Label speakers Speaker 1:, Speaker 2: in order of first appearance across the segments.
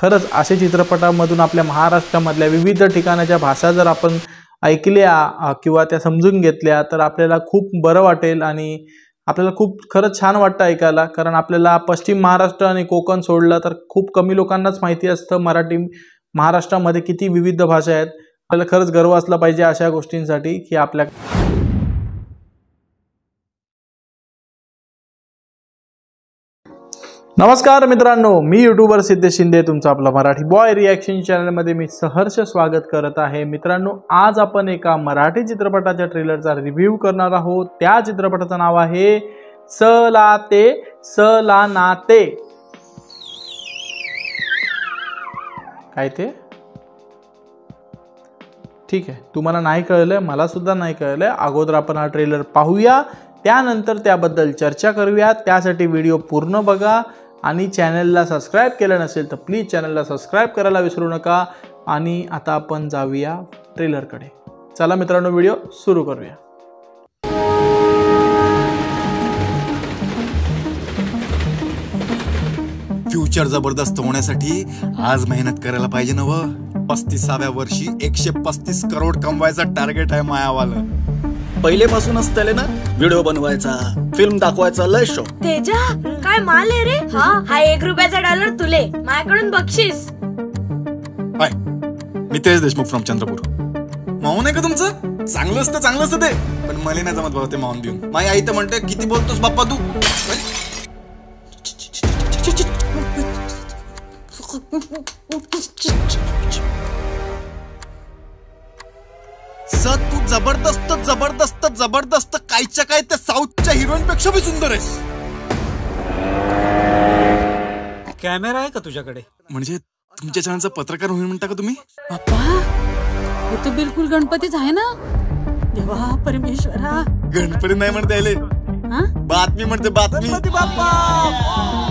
Speaker 1: खरंच अशा चित्रपटामधून आपल्या महाराष्ट्रामधल्या विविध ठिकाणाच्या भाषा जर आपण ऐकल्या किंवा त्या समजून घेतल्या तर आपल्याला खूप बरं वाटेल आणि आपल्याला खूप खरंच छान वाटतं ऐकायला। कारण आपल्याला पश्चिम महाराष्ट्र आणि कोकण सोडलं तर खूप कमी लोकांनाच माहिती असतं मराठी महाराष्ट्रामध्ये किती विविध भाषा आहेत। आपल्याला खरंच गर्व असला पाहिजे अशा गोष्टींसाठी की आपल्या नमस्कार मित्रांनो, मी यूट्यूबर सिद्धेश शिंदे तुमचा आपला मराठी बॉय रिॲक्शन चॅनलमध्ये मी सहर्ष स्वागत करत आहे। मित्रांनो, आज आपण एका मराठी चित्रपटाच्या ट्रेलरचा रिव्ह्यू करणार आहोत। त्या चित्रपटाचं नाव आहे सलाते सलानाते। काय ते ठीक आहे, तुम्हाला नाही कळलंय, मला सुद्धा नाही कळलंय। अगोदर आपण हा ट्रेलर पाहूया, त्यानंतर त्याबद्दल चर्चा करूया। त्यासाठी व्हिडिओ पूर्ण बघा आणि चॅनलला सबस्क्राइब केलं नसेल तर प्लीज चॅनलला सबस्क्राइब करायला विसरू नका। आणि आता आपण जाऊया ट्रेलरकडे। चला मित्रांनो, व्हिडिओ सुरू करूया।
Speaker 2: फ्युचर जबरदस्त होण्यासाठी आज मेहनत करायला पाहिजे ना। 35व्या वर्षी 135 करोड कमवायचा टार्गेट आहे मायावाला।
Speaker 3: पहिलेपासूनच त्याले ना व्हिडिओ बनवायचा, फिल्म दाखवायचा लय शौक।
Speaker 4: तेजा काय माल आहे रे? हा $1 रुपयाचा तुले माझ्याकडून बक्षीस।
Speaker 2: हाय, मी तेज देशमुख फ्रॉम चंद्रपूर। माऊन आहे का तुमचं? चांगलं असतं ते, पण मला नाही जमत भाऊ ते माऊन देऊन। माझी आई तर म्हणते किती बोलतोस बाप्पा तू। सर तू जबरदस्त कायच्या काय त्या साऊथच्या हिरोईन पेक्षा भी सुंदर आहेस।
Speaker 3: कॅमेरा आहे का तुझ्याकडे?
Speaker 2: म्हणजे तुमच्या चॅनलचा पत्रकार होईल म्हणता का तुम्ही?
Speaker 5: बाप्पा, हे तर बिलकुल गणपतीच आहे ना। देवा परमेश्वरा,
Speaker 2: गणपती नाही म्हणता येले, बातमी म्हणते बातमी।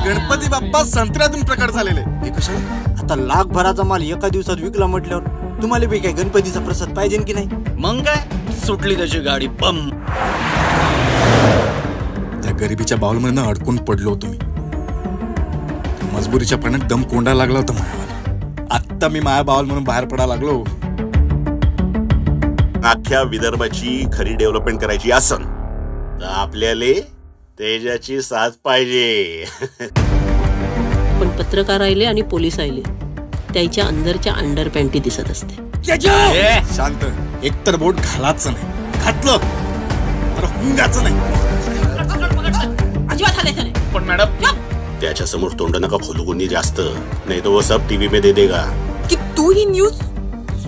Speaker 2: गणपती बाप्पा संत्र्यातून प्रकट झालेले। हे कशाला?
Speaker 3: आता लाखभराचा माल एका दिवसात विकला म्हटल्यावर तुम्हाला बी काय गणपतीचा प्रसाद पाहिजे की नाही? मग काय सुटली त्याची गाडी बम।
Speaker 2: त्या गरिबीच्या बाउलमध्ये अडकून पडलो होतो मी। मजबुरीच्या पाण्यात दम कोंडा लागला होता मायाला। आता मी माया बाउल म्हणून बाहेर पडायला लागलो।
Speaker 6: अख्ख्या विदर्भाची खरी डेव्हलपमेंट करायची असन तर आपल्याला तेजाची साथ पाहिजे।
Speaker 7: पण पत्रकार आले आणि पोलीस आले, त्याच्या अंदरच्या अंडर पॅन्टी दिसत असते।
Speaker 2: शांत, एकतर बोट घालायचं नाही, घातलं तर हुंगाचं नाही।
Speaker 5: अजिबात हालायचं नाही।
Speaker 6: पण मॅडम त्याच्या समोर तोंड नका खोलू कोणी जास्त, नाही तो वो सब टीव्ही में दे देगा
Speaker 5: की तू ही न्यूज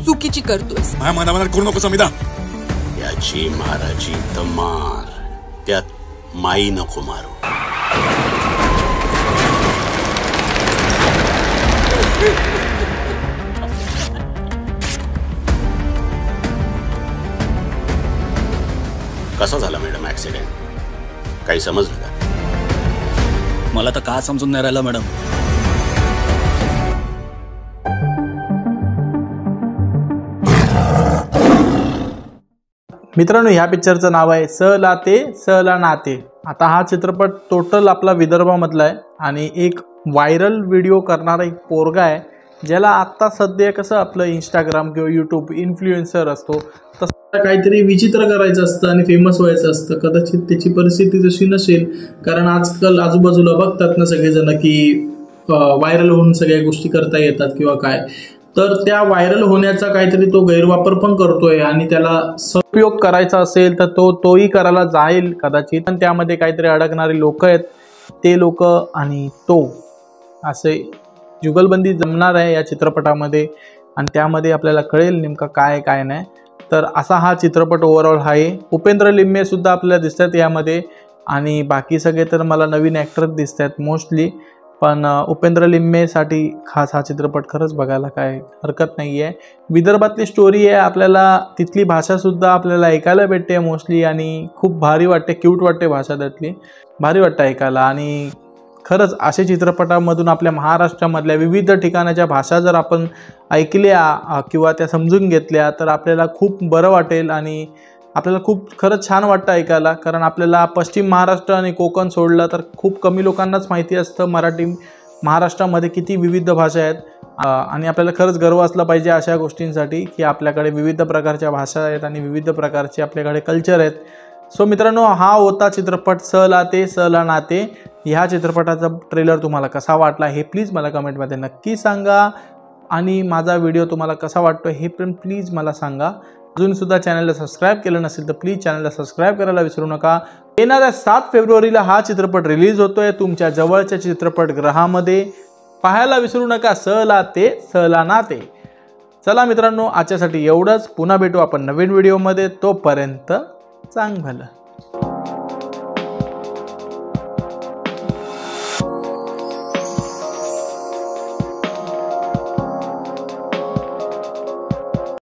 Speaker 5: चुकीची करतोयस।
Speaker 2: माझ्या मनावर करू नको समिधा।
Speaker 6: याची माराची तमार, त्यात माई नको मारू। कसा झाला मॅडम ऍक्सिडेंट? काही समजलं का?
Speaker 3: मला तर का समजून नाही राहिलं मॅडम।
Speaker 1: मित्रांनो, ह्या पिक्चरचं नाव आहे सलाते सलानाते। आता हा चित्रपट टोटल आपला विदर्भामधला आहे आणि एक व्हायरल व्हिडिओ करणारा एक पोरगा आहे, ज्याला आत्ता सध्या कसं आपलं इंस्टाग्राम किंवा यूट्यूब इन्फ्लुएन्सर असतो तसं काहीतरी विचित्र करायचं असतं आणि फेमस व्हायचं असतं। कदाचित त्याची परिस्थिती तशी नसेल, कारण आजकाल आजूबाजूला बघतात ना सगळेजण की व्हायरल होऊन सगळ्या गोष्टी करता येतात किंवा काय, तर त्या व्हायरल होण्याचा काहीतरी तो गैरवापर पण करतोय आणि त्याला सदुपयोग करायचा असेल तर तोही करायला जाईल कदाचित। पण त्यामध्ये काहीतरी अडकणारे लोक आहेत, ते लोक आणि तो असे जुगलबंदी जमणार आहे या चित्रपटामध्ये आणि त्यामध्ये आपल्याला कळेल नेमका काय नाही। तर असा हा चित्रपट ओव्हरऑल आहे। उपेंद्र लिम्मे सुद्धा आपल्याला दिसतात यामध्ये आणि बाकी सगळे तर मला नवीन ॲक्टर दिसतात मोस्टली, पण उपेंद्र लिम्मेसाठी खास हा चित्रपट खरंच बघायला काय हरकत नाही आहे। विदर्भातली स्टोरी आहे, आपल्याला तिथली भाषासुद्धा आपल्याला ऐकायला भेटते मोस्टली आणि खूप भारी वाटते, क्यूट वाटते भाषा त्यातली, भारी वाटतं ऐकायला। आणि खरंच अशा चित्रपटामधून आपल्या महाराष्ट्रामधल्या विविध ठिकाणाच्या भाषा जर आपण ऐकल्या किंवा त्या समजून घेतल्या तर आपल्याला खूप बरं वाटेल आणि आपल्याला खूप खरंच छान वाटतं ऐकायला। कारण आपल्याला पश्चिम महाराष्ट्र आणि कोकण सोडलं तर खूप कमी लोकांनाच माहिती असतं मराठी महाराष्ट्रामध्ये किती विविध भाषा आहेत आणि आपल्याला खरंच गर्व असला पाहिजे अशा गोष्टींसाठी की आपल्याकडे विविध प्रकारच्या भाषा आहेत आणि विविध प्रकारचे आपल्याकडे कल्चर आहेत. सो मित्रांनो, हा होता चित्रपट स ला ते स ला नाते. ह्या चित्रपटाचा ट्रेलर तुम्हाला कसा वाटला हे प्लीज मला कमेंटमध्ये नक्की सांगा. आणि माझा व्हिडिओ तुम्हाला कसा वाटतो हे पण प्लीज मला सांगा. अजूनसुद्धा चॅनलला सबस्क्राईब केलं नसेल तर प्लीज चॅनलला सबस्क्राईब करायला विसरू नका. येणाऱ्या 7 फेब्रुवारीला हा चित्रपट रिलीज होतोय तुमच्या जवळच्या चित्रपटगृहामध्ये. पाहायला विसरू नका स ला ते स ला नाते. चला मित्रांनो, आजच्यासाठी एवढंच. पुन्हा भेटू आपण नवीन व्हिडिओमध्ये. तोपर्यंत चांग भलं.